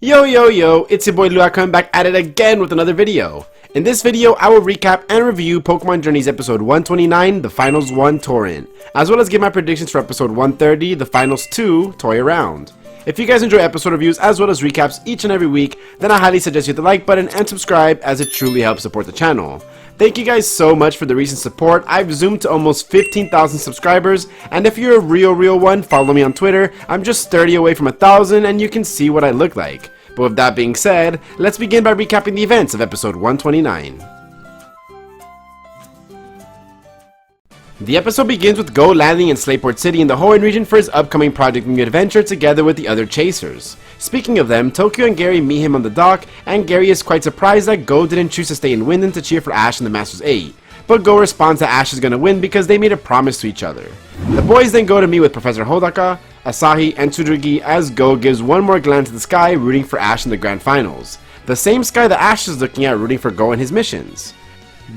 Yo, it's your boy Luap coming back at it again with another video. In this video, I will recap and review Pokemon Journeys episode 129, the Finals 1 Torrent, as well as give my predictions for episode 130, the Finals 2 Toy Around. If you guys enjoy episode reviews as well as recaps each and every week, then I highly suggest you hit the like button and subscribe as it truly helps support the channel. Thank you guys so much for the recent support. I've zoomed to almost 15,000 subscribers, and if you're a real one, follow me on Twitter. I'm just 30 away from 1,000 and you can see what I look like. But with that being said, let's begin by recapping the events of episode 129. The episode begins with Goh landing in Slateport City in the Hoenn region for his upcoming Project Mew adventure together with the other chasers. Speaking of them, Tokyo and Gary meet him on the dock, and Gary is quite surprised that Goh didn't choose to stay in Winden to cheer for Ash in the Masters 8. But Goh responds that Ash is gonna win because they made a promise to each other. The boys then go to meet with Professor Hodaka, Asahi, and Tsurugi as Goh gives one more glance at the sky rooting for Ash in the Grand Finals. The same sky that Ash is looking at rooting for Goh in his missions.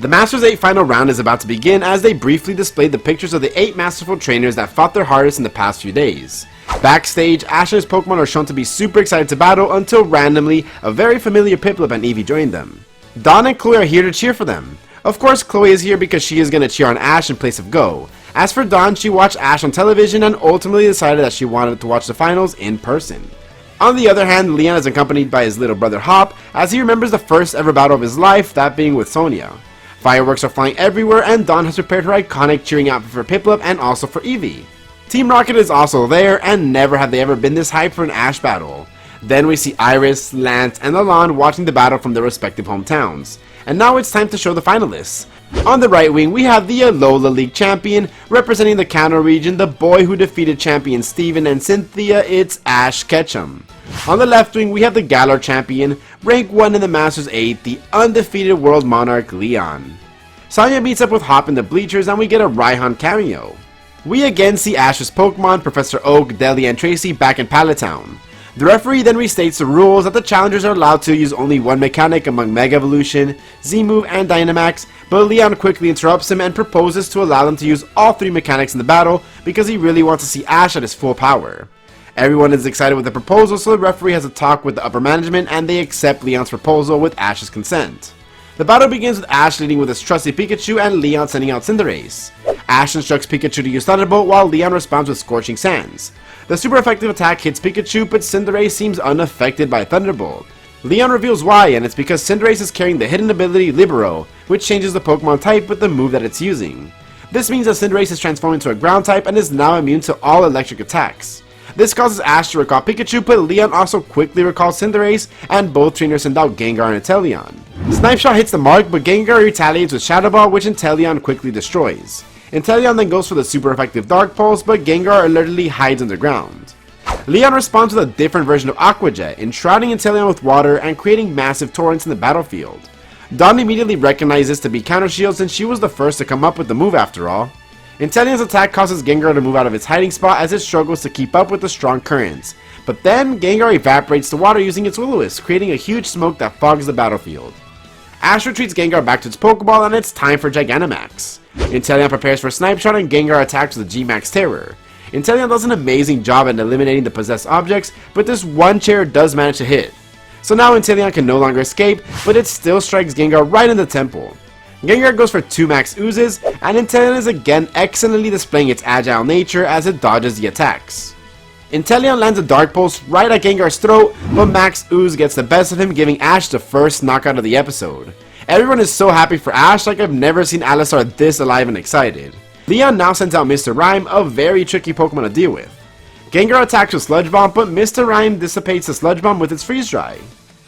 The Masters 8 final round is about to begin as they briefly displayed the pictures of the 8 masterful trainers that fought their hardest in the past few days. Backstage, Ash and his Pokemon are shown to be super excited to battle until randomly, a very familiar Piplup and Eevee join them. Dawn and Chloe are here to cheer for them. Of course, Chloe is here because she is going to cheer on Ash in place of Goh. As for Dawn, she watched Ash on television and ultimately decided that she wanted to watch the finals in person. On the other hand, Leon is accompanied by his little brother Hop as he remembers the first ever battle of his life, that being with Sonia. Fireworks are flying everywhere and Dawn has prepared her iconic cheering outfit for Piplup and also for Eevee. Team Rocket is also there and never have they ever been this hyped for an Ash battle. Then we see Iris, Lance, and Alon watching the battle from their respective hometowns. And now it's time to show the finalists. On the right wing, we have the Alola League champion, representing the Kanto region, the boy who defeated champion Steven and Cynthia, it's Ash Ketchum. On the left wing, we have the Galar champion, rank 1 in the Masters 8, the undefeated world monarch Leon. Sonya meets up with Hop in the bleachers and we get a Raihan cameo. We again see Ash's Pokemon, Professor Oak, Deli, and Tracy back in Pallet Town. The referee then restates the rules that the challengers are allowed to use only one mechanic among Mega Evolution, Z-Move, and Dynamax, but Leon quickly interrupts him and proposes to allow them to use all 3 mechanics in the battle because he really wants to see Ash at his full power. Everyone is excited with the proposal, so the referee has a talk with the upper management and they accept Leon's proposal with Ash's consent. The battle begins with Ash leading with his trusty Pikachu and Leon sending out Cinderace. Ash instructs Pikachu to use Thunderbolt while Leon responds with Scorching Sands. The super effective attack hits Pikachu, but Cinderace seems unaffected by Thunderbolt. Leon reveals why, and it's because Cinderace is carrying the hidden ability Libero, which changes the Pokemon type with the move that it's using. This means that Cinderace is transformed into a ground type and is now immune to all electric attacks. This causes Ash to recall Pikachu, but Leon also quickly recalls Cinderace, and both trainers send out Gengar and Inteleon. Snipe Shot hits the mark, but Gengar retaliates with Shadow Ball, which Inteleon quickly destroys. Inteleon then goes for the super effective Dark Pulse, but Gengar alertedly hides underground. Leon responds with a different version of Aqua Jet, enshrouding Inteleon with water and creating massive torrents in the battlefield. Dawn immediately recognizes this to be Counter Shield since she was the first to come up with the move after all. Inteleon's attack causes Gengar to move out of its hiding spot as it struggles to keep up with the strong currents. But then, Gengar evaporates the water using its Will-O-Wisp, creating a huge smoke that fogs the battlefield. Ash retreats Gengar back to its Pokeball and it's time for Gigantamax. Inteleon prepares for Snipe Shot and Gengar attacks with the G-Max Terror. Inteleon does an amazing job at eliminating the possessed objects, but this one chair does manage to hit. So now Inteleon can no longer escape, but it still strikes Gengar right in the temple. Gengar goes for 2 max oozes, and Inteleon is again excellently displaying its agile nature as it dodges the attacks. Inteleon lands a Dark Pulse right at Gengar's throat, but Max Ooze gets the best of him, giving Ash the first knockout of the episode. Everyone is so happy for Ash, like I've never seen Alistar this alive and excited. Leon now sends out Mr. Rime, a very tricky Pokemon to deal with. Gengar attacks with Sludge Bomb, but Mr. Rime dissipates the Sludge Bomb with its Freeze Dry.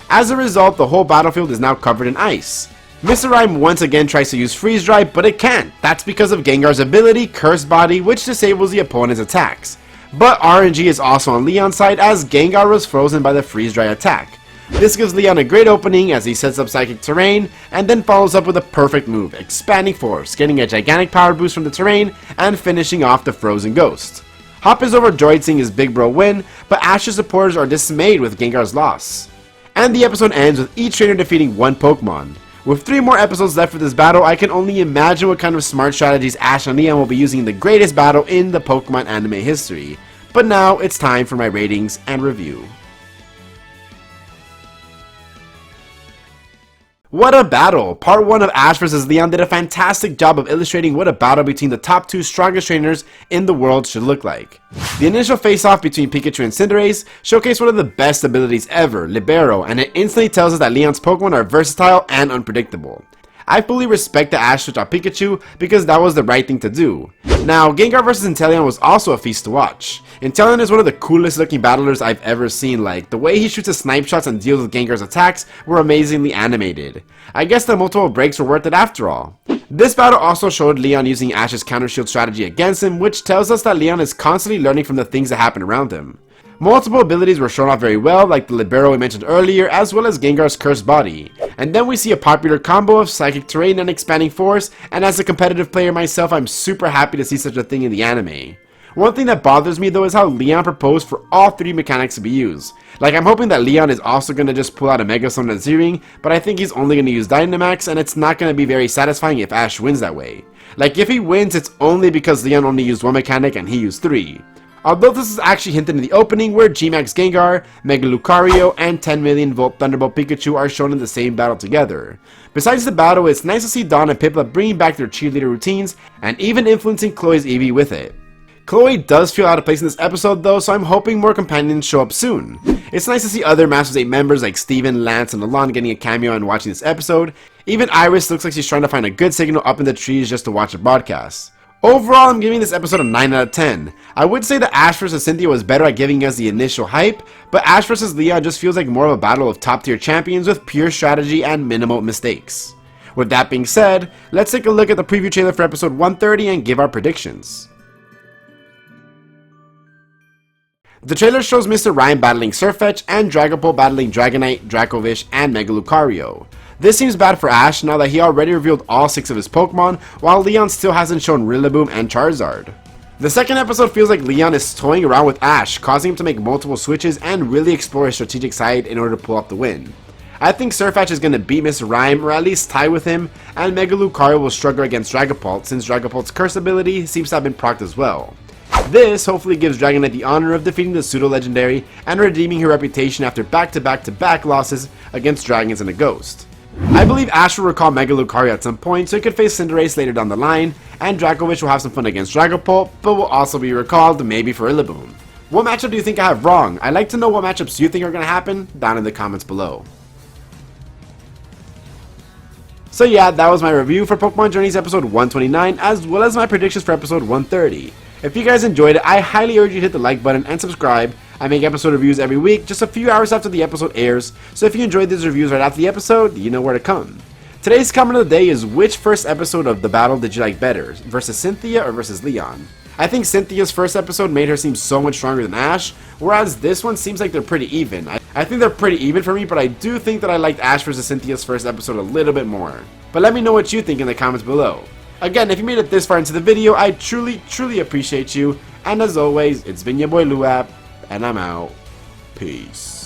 As a result, the whole battlefield is now covered in ice. Mr. Rime once again tries to use Freeze Dry, but it can't. That's because of Gengar's ability, Cursed Body, which disables the opponent's attacks. But RNG is also on Leon's side as Gengar was frozen by the Freeze Dry attack. This gives Leon a great opening as he sets up Psychic Terrain, and then follows up with a perfect move, Expanding Force, getting a gigantic power boost from the terrain, and finishing off the Frozen Ghost. Hop is overjoyed seeing his big bro win, but Ash's supporters are dismayed with Gengar's loss. And the episode ends with each trainer defeating one Pokemon. With 3 more episodes left for this battle, I can only imagine what kind of smart strategies Ash and Leon will be using in the greatest battle in the Pokemon anime history. But now it's time for my ratings and review. What a battle! Part 1 of Ash vs. Leon did a fantastic job of illustrating what a battle between the top 2 strongest trainers in the world should look like. The initial face-off between Pikachu and Cinderace showcased one of the best abilities ever, Libero, and it instantly tells us that Leon's Pokemon are versatile and unpredictable. I fully respect the Ash switch on Pikachu because that was the right thing to do. Now, Gengar vs Inteleon was also a feast to watch. Inteleon is one of the coolest looking battlers I've ever seen. Like, the way he shoots his snipe shots and deals with Gengar's attacks were amazingly animated. I guess the multiple breaks were worth it after all. This battle also showed Leon using Ash's counter shield strategy against him, which tells us that Leon is constantly learning from the things that happen around him. Multiple abilities were shown off very well, like the Libero we mentioned earlier, as well as Gengar's Cursed Body. And then we see a popular combo of Psychic Terrain and Expanding Force, and as a competitive player myself, I'm super happy to see such a thing in the anime. One thing that bothers me though is how Leon proposed for all 3 mechanics to be used. Like, I'm hoping that Leon is also going to just pull out a Mega Stone at Zeroing, but I think he's only going to use Dynamax, and it's not going to be very satisfying if Ash wins that way. Like, if he wins, it's only because Leon only used 1 mechanic and he used 3. Although this is actually hinted in the opening where G-Max Gengar, Mega Lucario, and 10 million volt Thunderbolt Pikachu are shown in the same battle together. Besides the battle, it's nice to see Dawn and Piplup bringing back their cheerleader routines and even influencing Chloe's Eevee with it. Chloe does feel out of place in this episode though, so I'm hoping more companions show up soon. It's nice to see other Masters 8 members like Steven, Lance, and Alon getting a cameo and watching this episode. Even Iris looks like she's trying to find a good signal up in the trees just to watch a broadcast. Overall, I'm giving this episode a 9 out of 10. I would say that Ash vs Cynthia was better at giving us the initial hype, but Ash vs Leon just feels like more of a battle of top tier champions with pure strategy and minimal mistakes. With that being said, let's take a look at the preview trailer for episode 130 and give our predictions. The trailer shows Mr. Rime battling Sirfetch'd and Dragapult battling Dragonite, Dracovish, and Mega Lucario. This seems bad for Ash now that he already revealed all 6 of his Pokemon, while Leon still hasn't shown Rillaboom and Charizard. The second episode feels like Leon is toying around with Ash, causing him to make multiple switches and really explore his strategic side in order to pull off the win. I think Sirfetch'd is going to beat Mr. Rime, or at least tie with him, and Mega Lucario will struggle against Dragapult since Dragapult's curse ability seems to have been procced as well. This hopefully gives Dragonite the honor of defeating the pseudo-legendary and redeeming her reputation after back-to-back-to-back losses against Dragons and a Ghost. I believe Ash will recall Mega Lucario at some point, so he could face Cinderace later down the line, and Dracovish will have some fun against Dragapult, but will also be recalled maybe for Rillaboom. What matchup do you think I have wrong? I'd like to know what matchups you think are going to happen down in the comments below. So yeah, that was my review for Pokemon Journeys episode 129, as well as my predictions for episode 130. If you guys enjoyed it, I highly urge you to hit the like button and subscribe. I make episode reviews every week, just a few hours after the episode airs, so if you enjoyed these reviews right after the episode, you know where to come. Today's comment of the day is, which first episode of the battle did you like better, versus Cynthia or versus Leon? I think Cynthia's first episode made her seem so much stronger than Ash, whereas this one seems like they're pretty even. I think they're pretty even for me, but I do think that I liked Ash vs Cynthia's first episode a little bit more. But let me know what you think in the comments below. Again, if you made it this far into the video, I truly appreciate you, and as always, it's been your boy Luap, and I'm out. Peace.